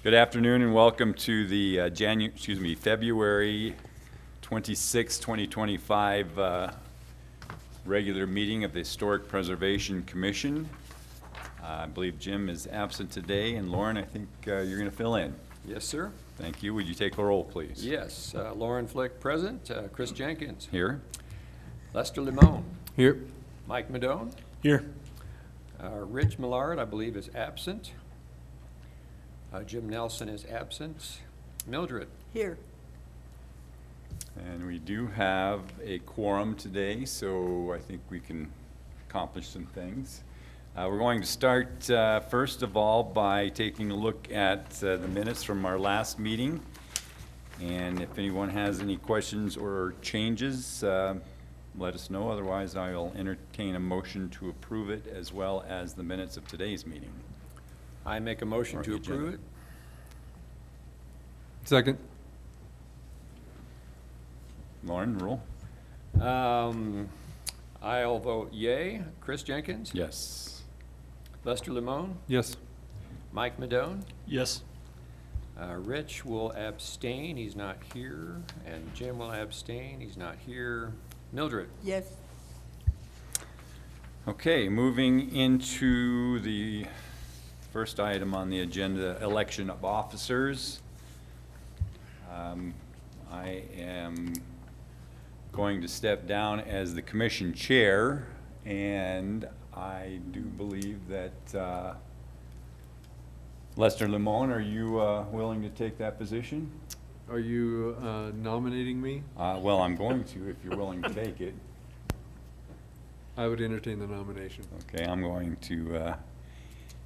Good afternoon and welcome to the February 26, 2025 regular meeting of the Historic Preservation Commission. I believe Jim is absent today, and Lauren, I think you're going to fill in. Yes, sir. Thank you. Would you take a roll, please? Yes, Lauren Flick present, Chris Jenkins, Here. Lester Limon, Here. Mike Madone, Here. Rich Millard, I believe, is absent. Jim Nelson is absent. Mildred. Here. And we do have a quorum today, so I think we can accomplish some things. We're going to start, first of all, by taking a look at the minutes from our last meeting. And if anyone has any questions or changes, let us know. Otherwise, I'll entertain a motion to approve it as well as the minutes of today's meeting. I make a motion Or to agenda. approve it. Second. Lauren, roll. I'll vote yay. Chris Jenkins, Yes. Lester Limon, Yes. Mike Madone, Yes. Rich will abstain, he's not here, and Jim will abstain, he's not here. Mildred. Yes. Okay, moving into the first item on the agenda, election of officers. I am going to step down as the commission chair, and I do believe that, Lester Limon, are you willing to take that position? Are you nominating me? Well, I'm going to, if you're willing to take it. I would entertain the nomination. Okay, I'm going to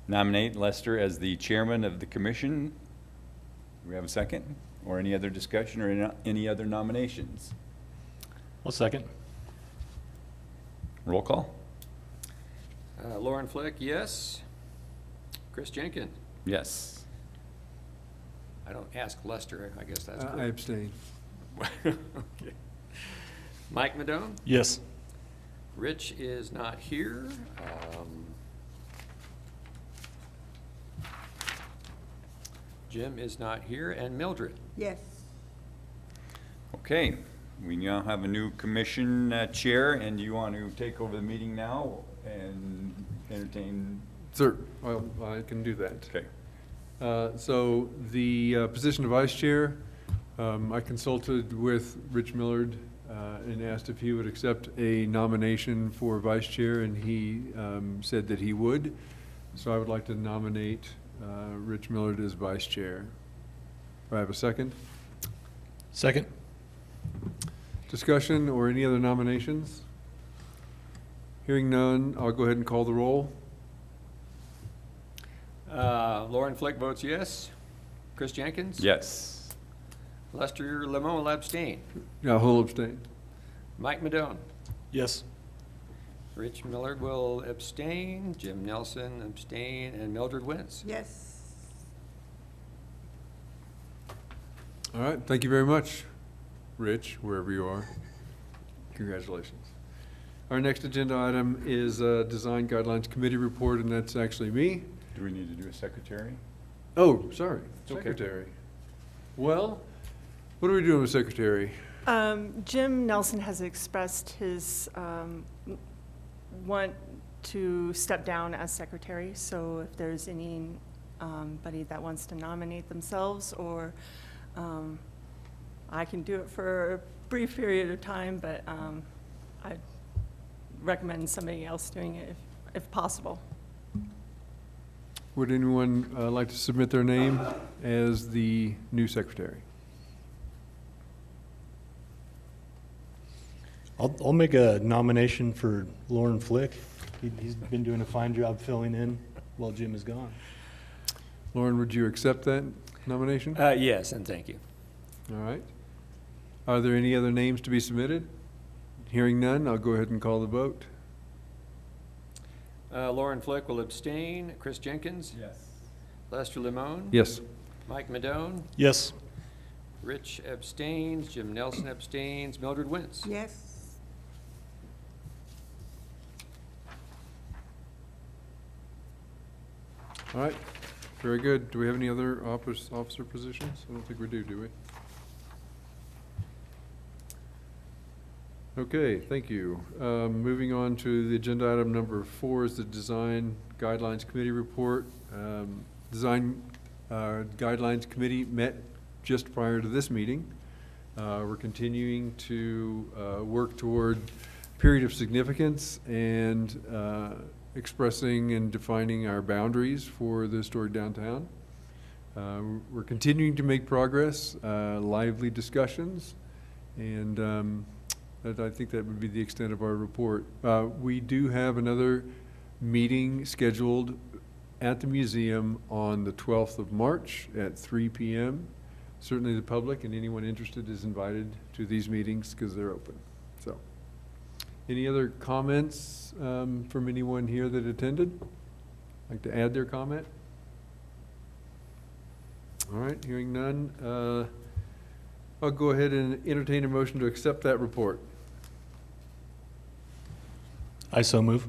nominate Lester as the chairman of the commission. Do we have a second? Or any other discussion or any other nominations? I'll second. Roll call? Lauren Flick, yes. Chris Jenkins. Yes. I don't ask Lester, I guess that's I good. abstain. Okay. Mike Madone. Yes. Rich is not here. Jim is not here, and Mildred. Yes. Okay, we now have a new commission chair, and do you want to take over the meeting now and entertain? Sir, well, I can do that. Okay. So the position of vice chair, I consulted with Rich Millard and asked if he would accept a nomination for vice chair, and he said that he would. So I would like to nominate Rich Millard as vice chair. Do I have a second? Second. Discussion or any other nominations? Hearing none, I'll go ahead and call the roll. Lauren Flick votes yes. Chris Jenkins? Yes. Lester Limon will abstain. Yeah, whole abstain. Mike Madone? Yes. Rich Millard will abstain. Jim Nelson abstain, and Mildred wins. Yes. All right, thank you very much, Rich, wherever you are. Congratulations. Our next agenda item is Design Guidelines Committee report, and that's actually me. Do we need to do a secretary? Oh, sorry, It's okay. secretary. Well, what are we doing with secretary? Jim Nelson has expressed his want to step down as secretary, so if there's anybody that wants to nominate themselves, or I can do it for a brief period of time, but I'd recommend somebody else doing it if possible. Would anyone like to submit their name as the new secretary? I'll make a nomination for Lauren Flick. He's been doing a fine job filling in while Jim is gone. Lauren, would you accept that nomination? Yes, and thank you. All right. Are there any other names to be submitted? Hearing none, I'll go ahead and call the vote. Lauren Flick will abstain. Chris Jenkins? Yes. Lester Limon? Yes. Mike Madone? Yes. Rich abstains. Jim Nelson abstains. Mildred wins. Yes. All right. Very good. Do we have any other officer positions? I don't think we do we? Okay, thank you. Moving on to the agenda item number 4 is the Design Guidelines Committee report. Design Guidelines Committee met just prior to this meeting. We're continuing to work toward period of significance and expressing and defining our boundaries for the historic downtown. We're continuing to make progress, lively discussions, and I think that would be the extent of our report. We do have another meeting scheduled at the museum on the 12th of March at 3 p.m. Certainly the public and anyone interested is invited to these meetings because they're open. So, any other comments from anyone here that attended? Like to add their comment? All right, hearing none. I'll go ahead and entertain a motion to accept that report. I so move.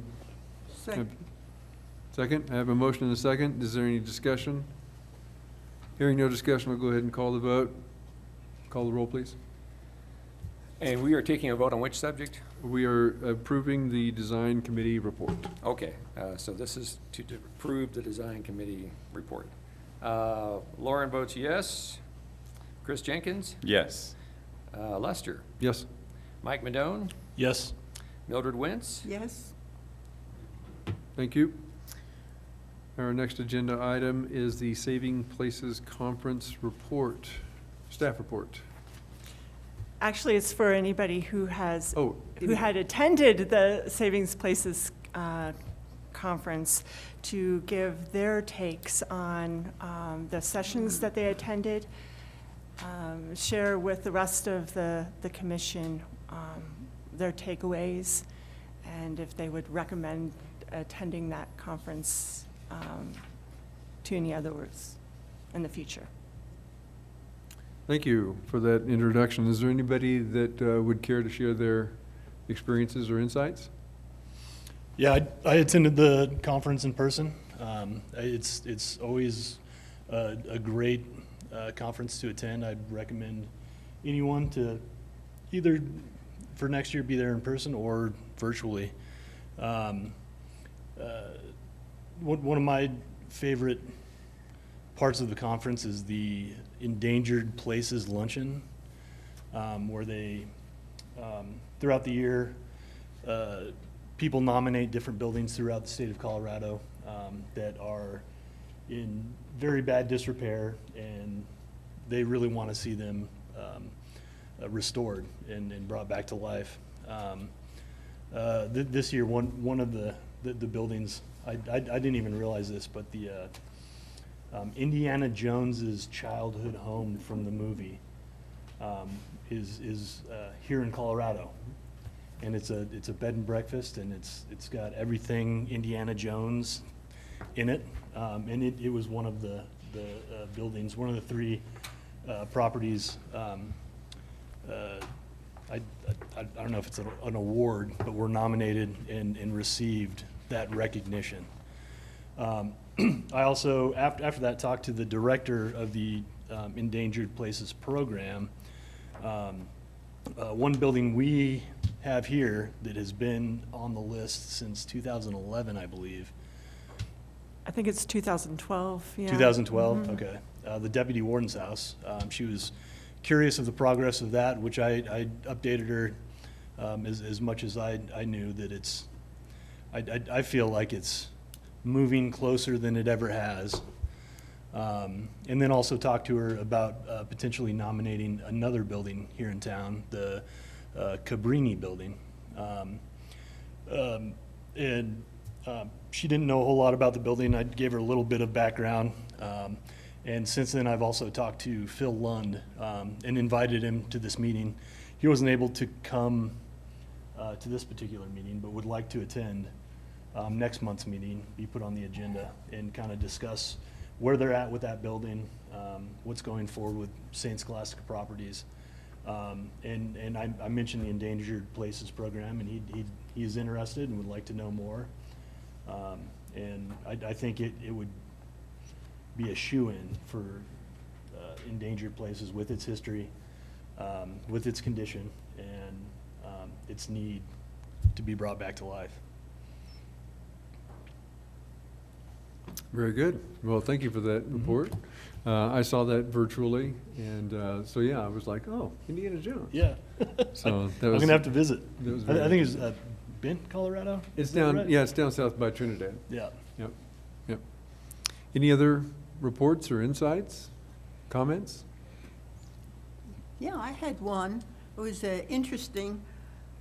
Second, I have a motion and a second. Is there any discussion? Hearing no discussion, we'll go ahead and call the vote. Call the roll, please. And we are taking a vote on which subject? We are approving the design committee report. Okay, so this is to approve the design committee report. Lauren votes yes. Chris Jenkins? Yes. Lester? Yes. Mike Madone? Yes. Mildred Wentz? Yes. Thank you. Our next agenda item is the Saving Places Conference report, staff report. Actually, it's for anybody who has, Oh, who had attended the Savings Places conference to give their takes on the sessions that they attended, share with the rest of the commission their takeaways, and if they would recommend attending that conference to any others in the future. thank you for that introduction. Is there anybody that would care to share their experiences or insights? Yeah, I attended the conference in person. It's always a great conference to attend. I'd recommend anyone to either for next year be there in person or virtually. One of my favorite parts of the conference is the Endangered Places Luncheon, where they, throughout the year, people nominate different buildings throughout the state of Colorado that are in very bad disrepair, and they really want to see them restored and brought back to life. This year, one of the buildings, I didn't even realize this, but the Indiana Jones's childhood home from the movie is here in Colorado, and it's a bed and breakfast, and it's got everything Indiana Jones in it, and it was one of the buildings, one of the 3 properties. I don't know if it's an award, but we're nominated and received that recognition. I also, after that, talked to the director of the Endangered Places Program. One building we have here that has been on the list since 2011, I believe. I think it's 2012, yeah. 2012, okay. The deputy warden's house. She was curious of the progress of that, which I updated her as much as I knew that I feel like it's moving closer than it ever has. And then also talked to her about potentially nominating another building here in town, the Cabrini building. And she didn't know a whole lot about the building. I gave her a little bit of background. And since then, I've also talked to Phil Lund and invited him to this meeting. He wasn't able to come to this particular meeting, but would like to attend next month's meeting, be put on the agenda, and kind of discuss where they're at with that building, what's going forward with St. Scholastica Properties. And I mentioned the Endangered Places Program, and he's interested and would like to know more. And I think it would be a shoo-in for endangered places with its history, with its condition, and its need to be brought back to life. Very good. Well, thank you for that report. I saw that virtually, and so, yeah, I was like, oh, Indiana Jones. Yeah. So that I'm was- gonna have to visit. that was I very think it's Bent, Colorado? It's Is that down, right? yeah, it's down south by Trinidad. Yeah. Yep, yep. Any other reports or insights, comments? Yeah, I had one. It was interesting.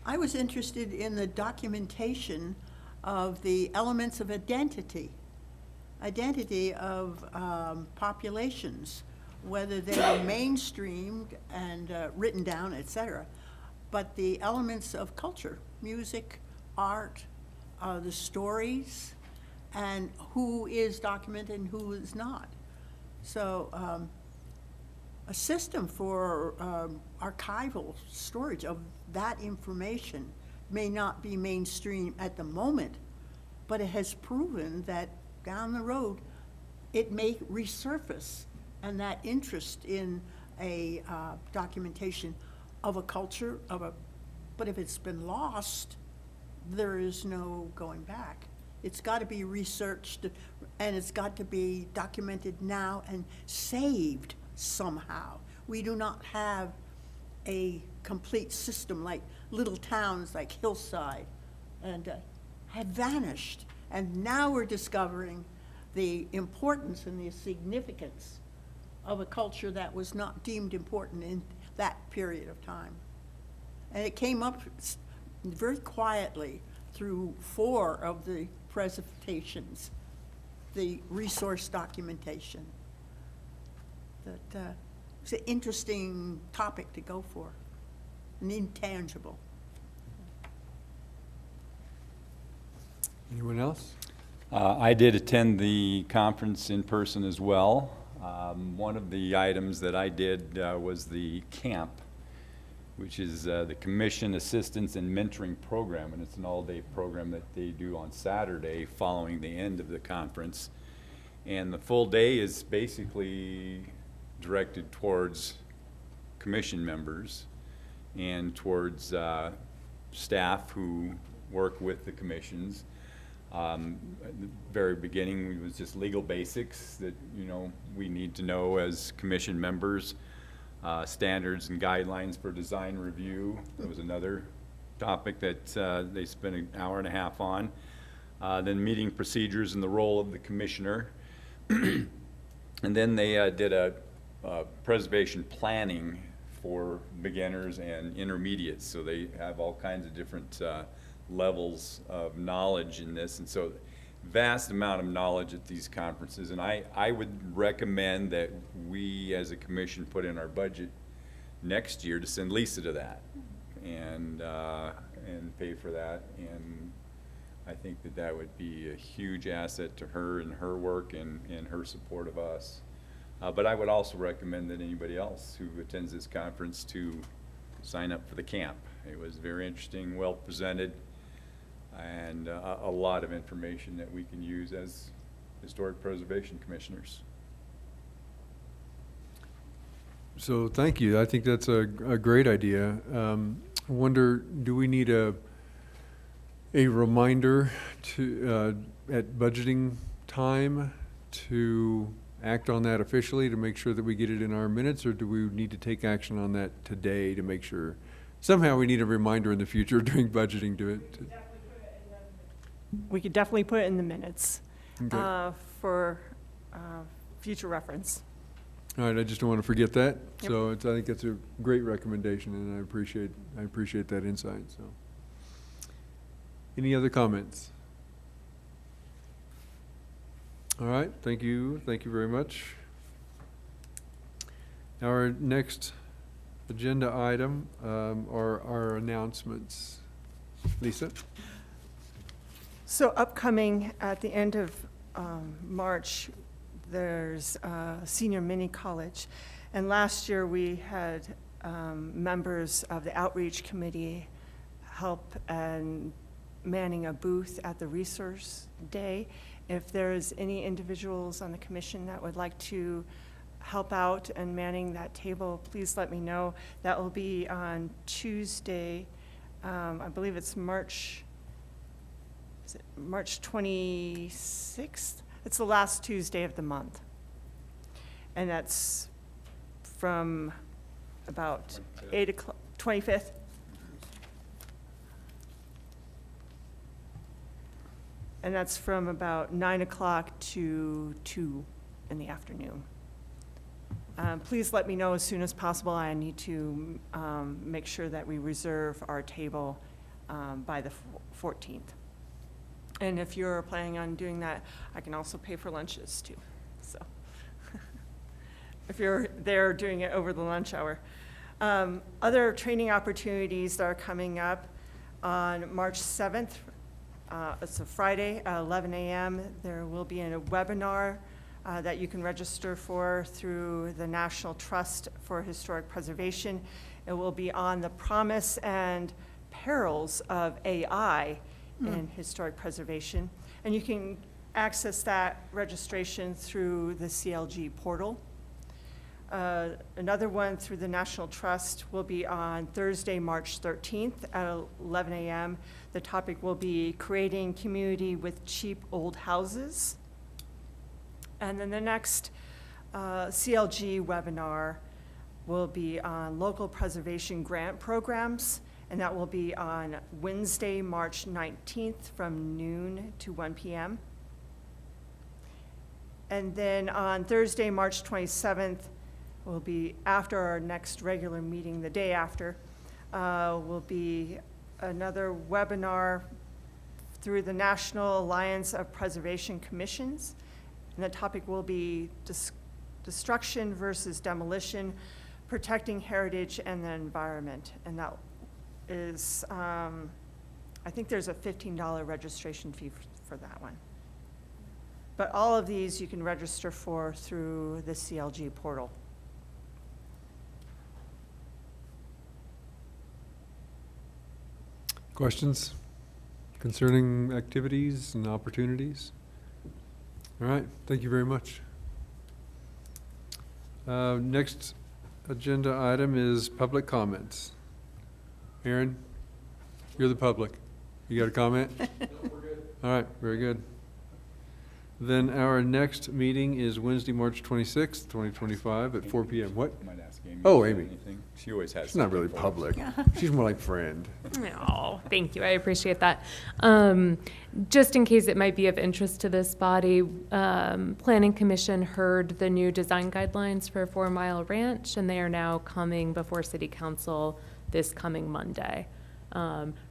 I was interested in the documentation of the elements of identity of populations, whether they were mainstreamed and written down, et cetera, but the elements of culture, music, art, the stories, and who is documented and who is not. So a system for archival storage of that information may not be mainstream at the moment, but it has proven that down the road, it may resurface, and that interest in a documentation of a culture, but if it's been lost, there is no going back. It's got to be researched, and it's got to be documented now and saved somehow. We do not have a complete system like little towns like Hillside and have vanished. And now we're discovering the importance and the significance of a culture that was not deemed important in that period of time. And it came up very quietly through 4 of the presentations, the resource documentation. That it's an interesting topic to go for, an intangible. Anyone else? I did attend the conference in person as well. One of the items that I did was the camp, which is the Commission Assistance and Mentoring Program, and it's an all-day program that they do on Saturday following the end of the conference. And the full day is basically directed towards commission members and towards staff who work with the commissions. At the very beginning, it was just legal basics that, you know, we need to know as commission members, standards and guidelines for design review. That was another topic that they spent an hour and a half on. Then meeting procedures and the role of the commissioner. And then they did a preservation planning for beginners and intermediates. So they have all kinds of different levels of knowledge in this, and so vast amount of knowledge at these conferences. And I would recommend that we as a commission put in our budget next year to send Lisa to that and pay for that. And I think that that would be a huge asset to her and her work and her support of us. But I would also recommend that anybody else who attends this conference to sign up for the camp. It was very interesting, well presented, and a lot of information that we can use as historic preservation commissioners. So thank you. I think that's a great idea. I wonder, do we need a reminder to, at budgeting time to act on that officially to make sure that we get it in our minutes, or do we need to take action on that today to make sure? Somehow we need a reminder in the future during budgeting to it. We could definitely put it in the minutes Okay. for future reference. All right, I just don't want to forget that. Yep. So I think that's a great recommendation, and I appreciate that insight, so. Any other comments? All right, thank you very much. Our next agenda item are our announcements. Lisa? So upcoming at the end of March, there's a senior mini college. And last year, we had members of the outreach committee help and manning a booth at the resource day. If there's any individuals on the commission that would like to help out and manning that table, please let me know. That will be on Tuesday, I believe it's March 26th? It's the last Tuesday of the month. And that's from about 8 o'clock, 25th? And that's from about 9 o'clock to 2 in the afternoon. Please let me know as soon as possible. I need to make sure that we reserve our table by the 14th. And if you're planning on doing that, I can also pay for lunches too, so. If you're there doing it over the lunch hour. Other training opportunities that are coming up on March 7th, it's a Friday at 11 a.m. There will be a webinar that you can register for through the National Trust for Historic Preservation. It will be on the promise and perils of AI in historic preservation. And you can access that registration through the CLG portal. Another one through the National Trust will be on Thursday, March 13th at 11 a.m. The topic will be creating community with cheap old houses. And then the next CLG webinar will be on local preservation grant programs, and that will be on Wednesday, March 19th from noon to 1 p.m. And then on Thursday, March 27th, will be after our next regular meeting, the day after, will be another webinar through the National Alliance of Preservation Commissions. And the topic will be destruction versus demolition, protecting heritage and the environment. And that is, I think there's a $15 registration fee for that one. But all of these you can register for through the CLG portal. Questions concerning activities and opportunities? All right, thank you very much. Next agenda item is public comments. Aaron, you're the public. You got a comment? No, we're good. All right, very good. Then our next meeting is Wednesday, March 26th, 2025 at 4 p.m. What? I might ask Amy. Oh, if Amy. anything. She always has. She's not really something for us. public. She's more like friend. Oh, thank you. I appreciate that. Just in case it might be of interest to this body, Planning Commission heard the new design guidelines for 4 Mile Ranch, and they are now coming before City Council this coming Monday.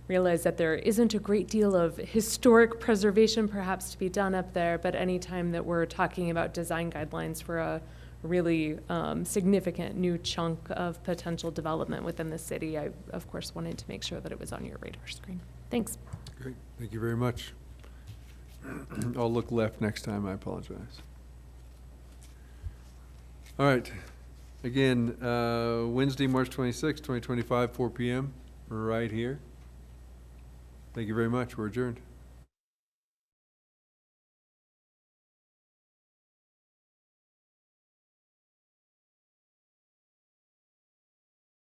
Realize that there isn't a great deal of historic preservation perhaps to be done up there, but anytime that we're talking about design guidelines for a really significant new chunk of potential development within the city, I, of course, wanted to make sure that it was on your radar screen. Thanks. Great, thank you very much. I'll look left next time, I apologize. All right, again, Wednesday, March 26th, 2025, 4 p.m., right here. Thank you very much, we're adjourned.